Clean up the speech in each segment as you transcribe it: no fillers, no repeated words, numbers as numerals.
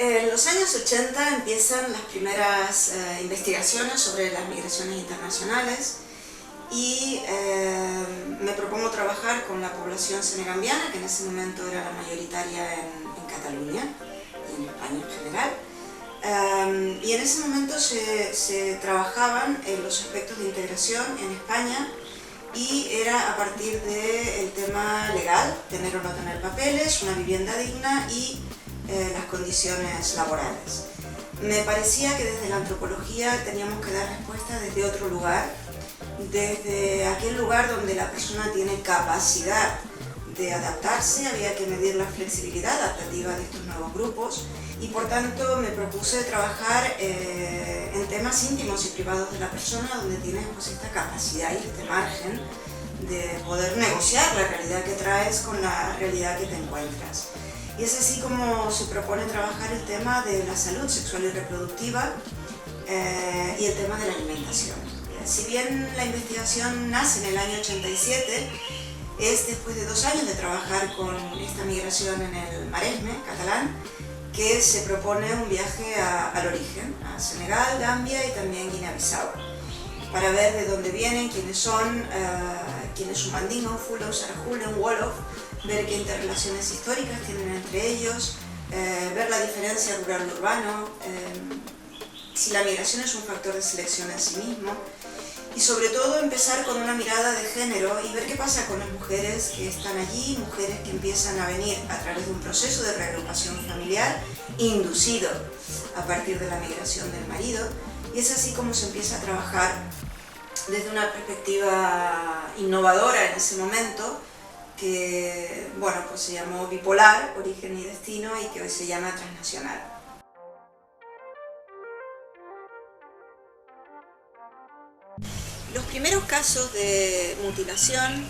En los años 80 empiezan las primeras investigaciones sobre las migraciones internacionales y me propongo trabajar con la población senegambiana, que en ese momento era la mayoritaria en Cataluña y en España en general. Y en ese momento se trabajaban en los aspectos de integración en España y era a partir del tema legal, tener o no tener papeles, una vivienda digna y las condiciones laborales. Me parecía que desde la antropología teníamos que dar respuesta desde otro lugar, desde aquel lugar donde la persona tiene capacidad de adaptarse, había que medir la flexibilidad adaptativa de estos nuevos grupos y por tanto me propuse trabajar en temas íntimos y privados de la persona donde tienes pues, esta capacidad y este margen de poder negociar la realidad que traes con la realidad que te encuentras. Y es así como se propone trabajar el tema de la salud sexual y reproductiva y el tema de la alimentación. Si bien la investigación nace en el año 87, es después de 2 años de trabajar con esta migración en el Maresme catalán que se propone un viaje al origen, a Senegal, Gambia y también Guinea-Bissau, para ver de dónde vienen, quiénes son, quién es un mandingo, un fulo, un sarajule, un wolof, ver qué interrelaciones históricas tienen entre ellos, ver la diferencia rural-urbano, si la migración es un factor de selección en sí mismo y sobre todo empezar con una mirada de género y ver qué pasa con las mujeres que están allí, mujeres que empiezan a venir a través de un proceso de reagrupación familiar inducido a partir de la migración del marido y es así como se empieza a trabajar desde una perspectiva innovadora en ese momento que bueno, pues se llamó bipolar, origen y destino y que hoy se llama transnacional. Los primeros casos de mutilación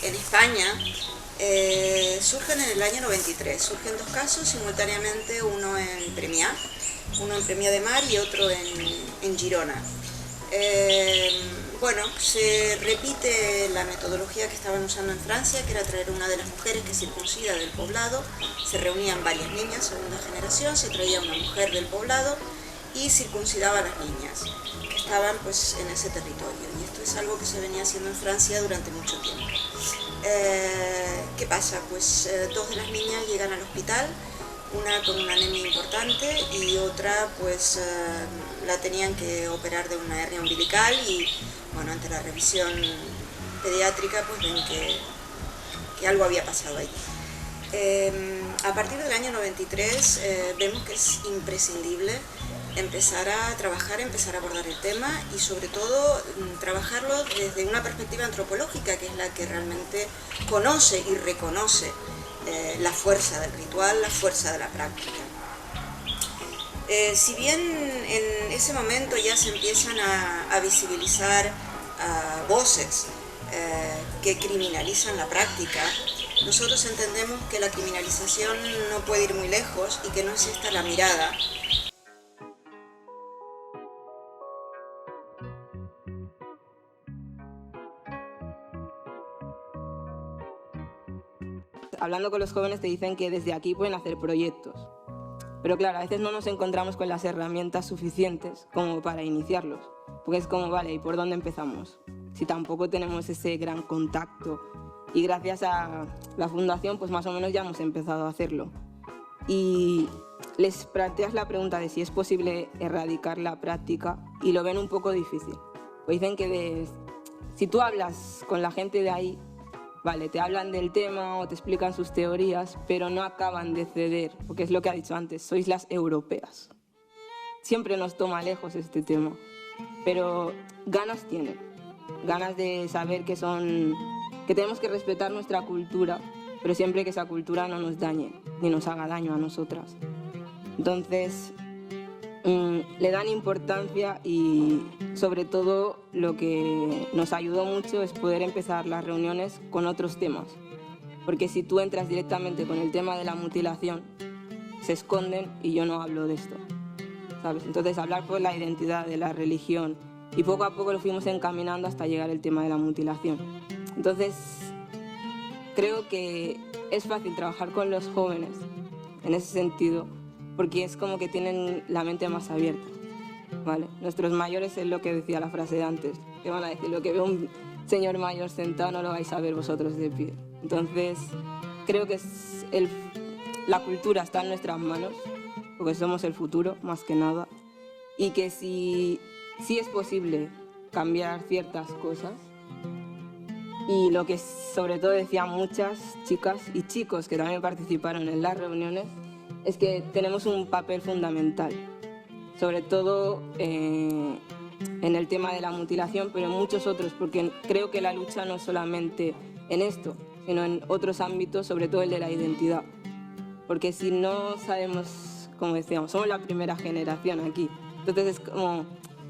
en España surgen en el año 93. Surgen 2 casos simultáneamente, uno en Premià de Mar y otro en Girona. Bueno, se repite la metodología que estaban usando en Francia, que era traer una de las mujeres que circuncida del poblado, se reunían varias niñas, segunda generación, se traía una mujer del poblado y circuncidaba a las niñas que estaban pues, en ese territorio. Y esto es algo que se venía haciendo en Francia durante mucho tiempo. ¿Qué pasa? Pues 2 de las niñas llegan al hospital, una con una anemia importante y otra pues la tenían que operar de una hernia umbilical y bueno, ante la revisión pediátrica pues ven que algo había pasado allí. A partir del año 93 vemos que es imprescindible empezar a trabajar, empezar a abordar el tema y sobre todo trabajarlo desde una perspectiva antropológica que es la que realmente conoce y reconoce la fuerza del ritual, la fuerza de la práctica. Si bien en ese momento ya se empiezan a visibilizar voces que criminalizan la práctica, nosotros entendemos que la criminalización no puede ir muy lejos y que no es esta la mirada. Hablando con los jóvenes te dicen que desde aquí pueden hacer proyectos. Pero claro, a veces no nos encontramos con las herramientas suficientes como para iniciarlos. Porque es como, vale, ¿y por dónde empezamos? Si tampoco tenemos ese gran contacto. Y gracias a la fundación, pues más o menos ya hemos empezado a hacerlo. Y les planteas la pregunta de si es posible erradicar la práctica y lo ven un poco difícil. Pues dicen que si tú hablas con la gente de ahí, vale, te hablan del tema o te explican sus teorías, pero no acaban de ceder, porque es lo que ha dicho antes, sois las europeas. Siempre nos toma lejos este tema, pero ganas tienen, ganas de saber que tenemos que respetar nuestra cultura, pero siempre que esa cultura no nos dañe, ni nos haga daño a nosotras. Entonces, le dan importancia y sobre todo lo que nos ayudó mucho es poder empezar las reuniones con otros temas, porque si tú entras directamente con el tema de la mutilación, se esconden y yo no hablo de esto, ¿sabes? Entonces hablar por la identidad de la religión y poco a poco lo fuimos encaminando hasta llegar al tema de la mutilación. Entonces creo que es fácil trabajar con los jóvenes en ese sentido, porque es como que tienen la mente más abierta, ¿vale? Nuestros mayores es lo que decía la frase de antes, que van a decir, lo que ve un señor mayor sentado no lo vais a ver vosotros de pie. Entonces, creo que la cultura está en nuestras manos, porque somos el futuro, más que nada, y que sí es posible cambiar ciertas cosas. Y lo que sobre todo decían muchas chicas y chicos que también participaron en las reuniones es que tenemos un papel fundamental, sobre todo en el tema de la mutilación, pero en muchos otros, porque creo que la lucha no es solamente en esto, sino en otros ámbitos, sobre todo el de la identidad. Porque si no sabemos, como decíamos, somos la primera generación aquí, entonces es como,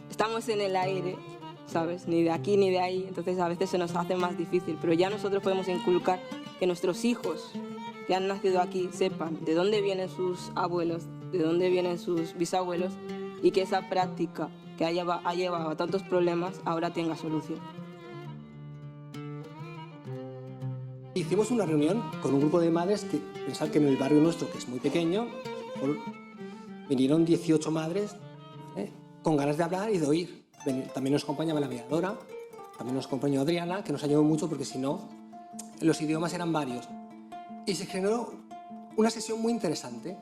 estamos en el aire, ¿sabes? Ni de aquí ni de ahí, entonces a veces se nos hace más difícil, pero ya nosotros podemos inculcar que nuestros hijos que han nacido aquí sepan de dónde vienen sus abuelos, de dónde vienen sus bisabuelos, y que esa práctica que ha llevado a tantos problemas ahora tenga solución. Hicimos una reunión con un grupo de madres que pensar que en el barrio nuestro, que es muy pequeño, vinieron 18 madres con ganas de hablar y de oír. También nos acompañaba la mediadora, también nos acompañó Adriana, que nos ayudó mucho porque si no, los idiomas eran varios. Y se generó una sesión muy interesante,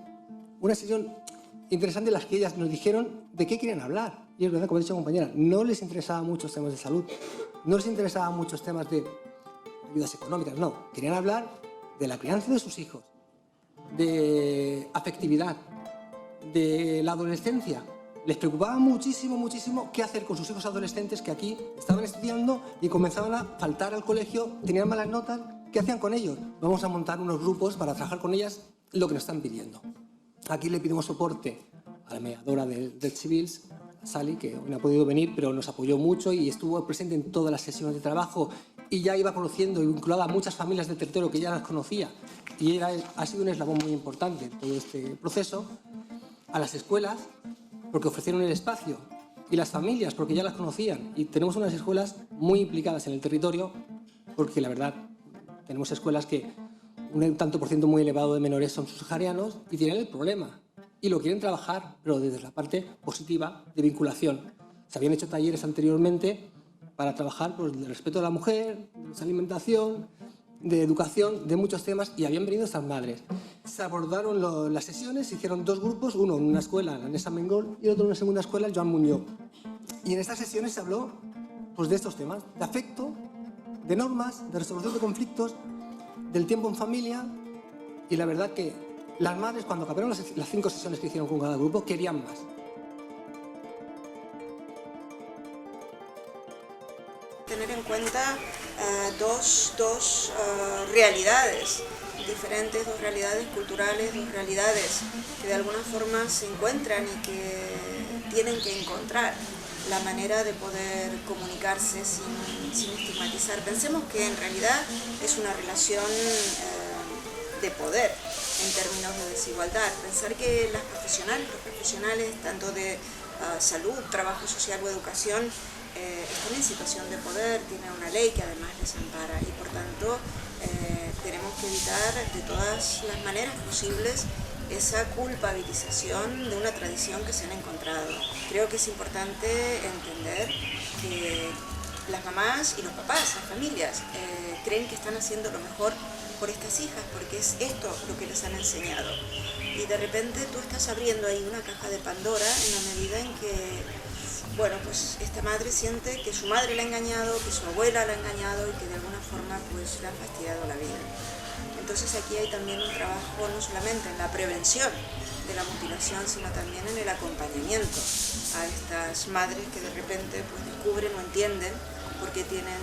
en las que ellas nos dijeron de qué querían hablar. Y es verdad, como ha dicho compañera, no les interesaban muchos temas de salud, no les interesaban muchos temas de ayudas económicas, no. Querían hablar de la crianza de sus hijos, de afectividad, de la adolescencia. Les preocupaba muchísimo, muchísimo qué hacer con sus hijos adolescentes que aquí estaban estudiando y comenzaban a faltar al colegio, tenían malas notas. ¿Qué hacían con ellos? Vamos a montar unos grupos para trabajar con ellas lo que nos están pidiendo. Aquí le pedimos soporte a la mediadora del Civils, Sally, que hoy no ha podido venir, pero nos apoyó mucho y estuvo presente en todas las sesiones de trabajo y ya iba conociendo y vinculada a muchas familias de territorio que ya las conocía. Y ella ha sido un eslabón muy importante en todo este proceso. A las escuelas, porque ofrecieron el espacio, y las familias, porque ya las conocían. Y tenemos unas escuelas muy implicadas en el territorio, porque la verdad, tenemos escuelas que un tanto por ciento muy elevado de menores son subsaharianos y tienen el problema. Y lo quieren trabajar, pero desde la parte positiva de vinculación. Se habían hecho talleres anteriormente para trabajar pues, el respeto de la mujer, de alimentación, de educación, de muchos temas, y habían venido estas madres. Se abordaron las sesiones, se hicieron dos grupos, uno en una escuela, la Nessa Mengol, y otro en una segunda escuela, el Joan Muñoz. Y en estas sesiones se habló pues, de estos temas, de afecto, de normas, de resolución de conflictos, del tiempo en familia, y la verdad que las madres, cuando acabaron las 5 sesiones que hicieron con cada grupo, querían más. Tener en cuenta dos realidades diferentes, dos realidades culturales, dos realidades que de alguna forma se encuentran y que tienen que encontrar la manera de poder comunicarse sin estigmatizar. Pensemos que en realidad es una relación de poder en términos de desigualdad. Pensar que los profesionales tanto de salud, trabajo social o educación están en situación de poder, tienen una ley que además les ampara y por tanto tenemos que evitar de todas las maneras posibles esa culpabilización de una tradición que se han encontrado. Creo que es importante entender que las mamás y los papás, las familias, creen que están haciendo lo mejor por estas hijas, porque es esto lo que les han enseñado. Y de repente tú estás abriendo ahí una caja de Pandora en la medida en que, bueno, pues esta madre siente que su madre la ha engañado, que su abuela la ha engañado y que de alguna forma pues le han fastidiado la vida. Entonces aquí hay también un trabajo no solamente en la prevención de la mutilación, sino también en el acompañamiento a estas madres que de repente pues descubren o entienden porque tienen,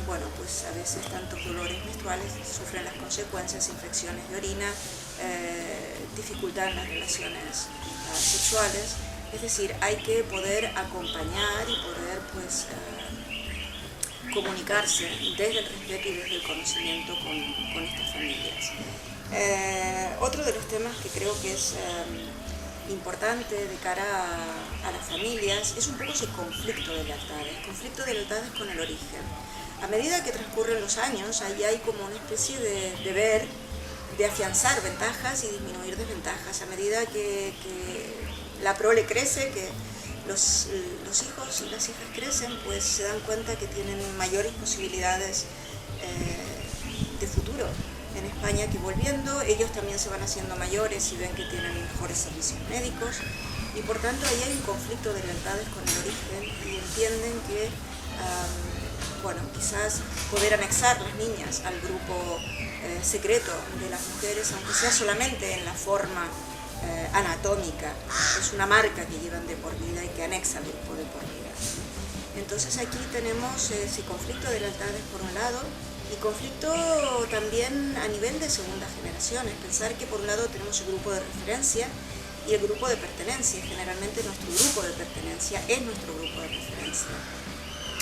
bueno, pues a veces tantos dolores menstruales, sufren las consecuencias, infecciones de orina, dificultad en las relaciones sexuales. Es decir, hay que poder acompañar y poder pues comunicarse desde el respeto y desde el conocimiento con estas familias. Otro de los temas que creo que es importante de cara a las familias es un poco ese conflicto de lealtades con el origen. A medida que transcurren los años, ahí hay como una especie de de afianzar ventajas y disminuir desventajas. A medida que la prole crece, que los hijos y las hijas crecen, pues se dan cuenta que tienen mayores posibilidades de futuro en España que volviendo. Ellos también se van haciendo mayores y ven que tienen mejores servicios médicos, y por tanto ahí hay un conflicto de lealtades con el origen, y entienden que bueno, quizás poder anexar las niñas al grupo secreto de las mujeres, aunque sea solamente en la forma anatómica, es una marca que llevan de por vida y que anexa al grupo de por vida. Entonces aquí tenemos ese conflicto de lealtades por un lado, y conflicto también a nivel de segundas generaciones. Pensar que por un lado tenemos el grupo de referencia y el grupo de pertenencia. Generalmente nuestro grupo de pertenencia es nuestro grupo de referencia.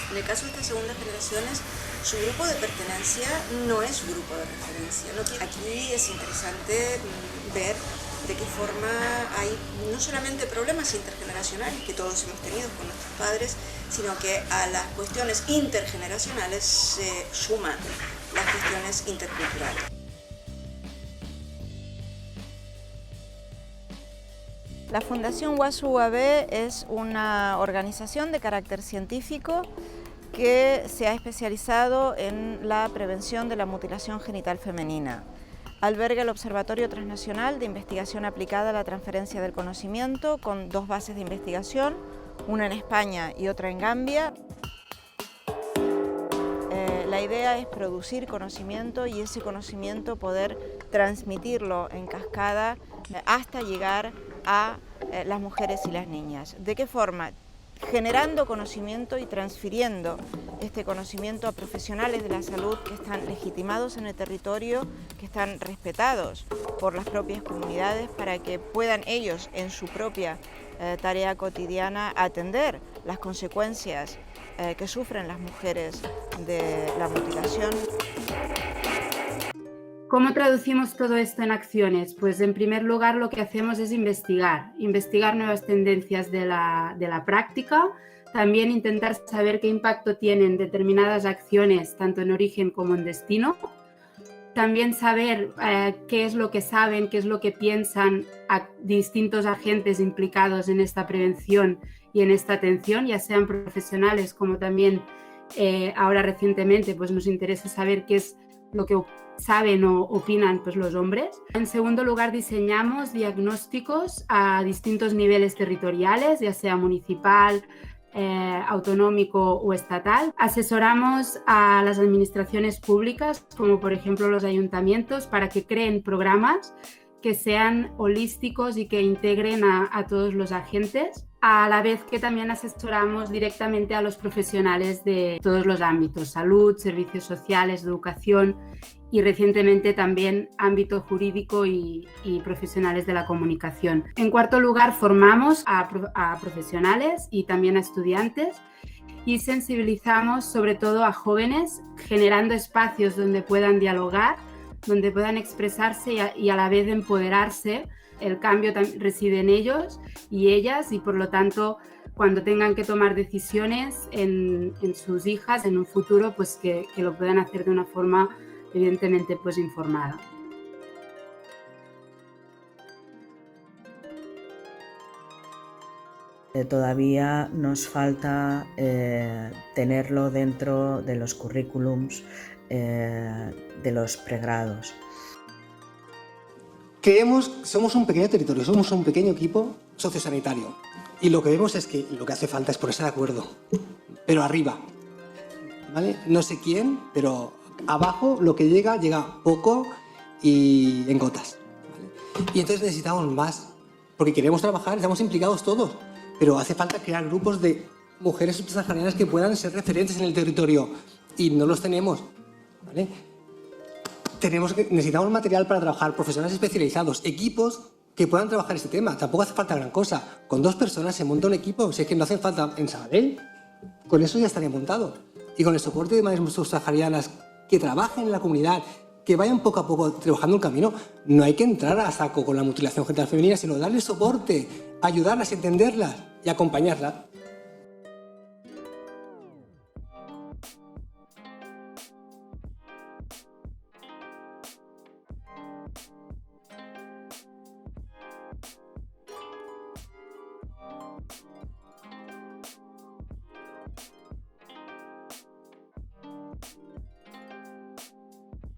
En el caso de estas segundas generaciones, su grupo de pertenencia no es su grupo de referencia. Aquí es interesante ver de qué forma hay no solamente problemas intergeneracionales que todos hemos tenido con nuestros padres, sino que a las cuestiones intergeneracionales se suman las cuestiones interculturales. La Fundación WASU-UAB es una organización de carácter científico que se ha especializado en la prevención de la mutilación genital femenina. Alberga el Observatorio Transnacional de Investigación Aplicada a la Transferencia del Conocimiento, con 2 bases de investigación, una en España y otra en Gambia. La idea es producir conocimiento y ese conocimiento poder transmitirlo en cascada hasta llegar a las mujeres y las niñas. ¿De qué forma? Generando conocimiento y transfiriendo este conocimiento a profesionales de la salud que están legitimados en el territorio, que están respetados por las propias comunidades, para que puedan ellos en su propia tarea cotidiana atender las consecuencias que sufren las mujeres de la mutilación. ¿Cómo traducimos todo esto en acciones? Pues en primer lugar lo que hacemos es investigar nuevas tendencias de la práctica, también intentar saber qué impacto tienen determinadas acciones tanto en origen como en destino, también saber qué es lo que saben, qué es lo que piensan a distintos agentes implicados en esta prevención y en esta atención, ya sean profesionales como también ahora recientemente pues nos interesa saber qué es lo que saben o opinan pues, los hombres. En segundo lugar, diseñamos diagnósticos a distintos niveles territoriales, ya sea municipal, autonómico o estatal. Asesoramos a las administraciones públicas, como por ejemplo los ayuntamientos, para que creen programas que sean holísticos y que integren a todos los agentes, a la vez que también asesoramos directamente a los profesionales de todos los ámbitos, salud, servicios sociales, educación y recientemente también ámbito jurídico y profesionales de la comunicación. En cuarto lugar, formamos a profesionales y también a estudiantes y sensibilizamos sobre todo a jóvenes, generando espacios donde puedan dialogar, donde puedan expresarse y a la vez empoderarse. El cambio reside en ellos y ellas, y por lo tanto cuando tengan que tomar decisiones en sus hijas en un futuro, pues que lo puedan hacer de una forma evidentemente pues informada. Todavía nos falta tenerlo dentro de los currículums de los pregrados. Somos un pequeño territorio, somos un pequeño equipo sociosanitario y lo que vemos es que lo que hace falta es ponerse de acuerdo, pero arriba, ¿vale? No sé quién, pero abajo lo que llega poco y en gotas, ¿vale? Y entonces necesitamos más, porque queremos trabajar, estamos implicados todos, pero hace falta crear grupos de mujeres subsaharianas que puedan ser referentes en el territorio y no los tenemos, ¿vale? Necesitamos material para trabajar, profesionales especializados, equipos que puedan trabajar este tema. Tampoco hace falta gran cosa. Con 2 personas se monta un equipo. Si es que no hace falta en Sabadell, con eso ya estaría montado. Y con el soporte de madres subsaharianas que trabajen en la comunidad, que vayan poco a poco trabajando el camino, no hay que entrar a saco con la mutilación genital femenina, sino darles soporte, ayudarlas, entenderlas y acompañarlas.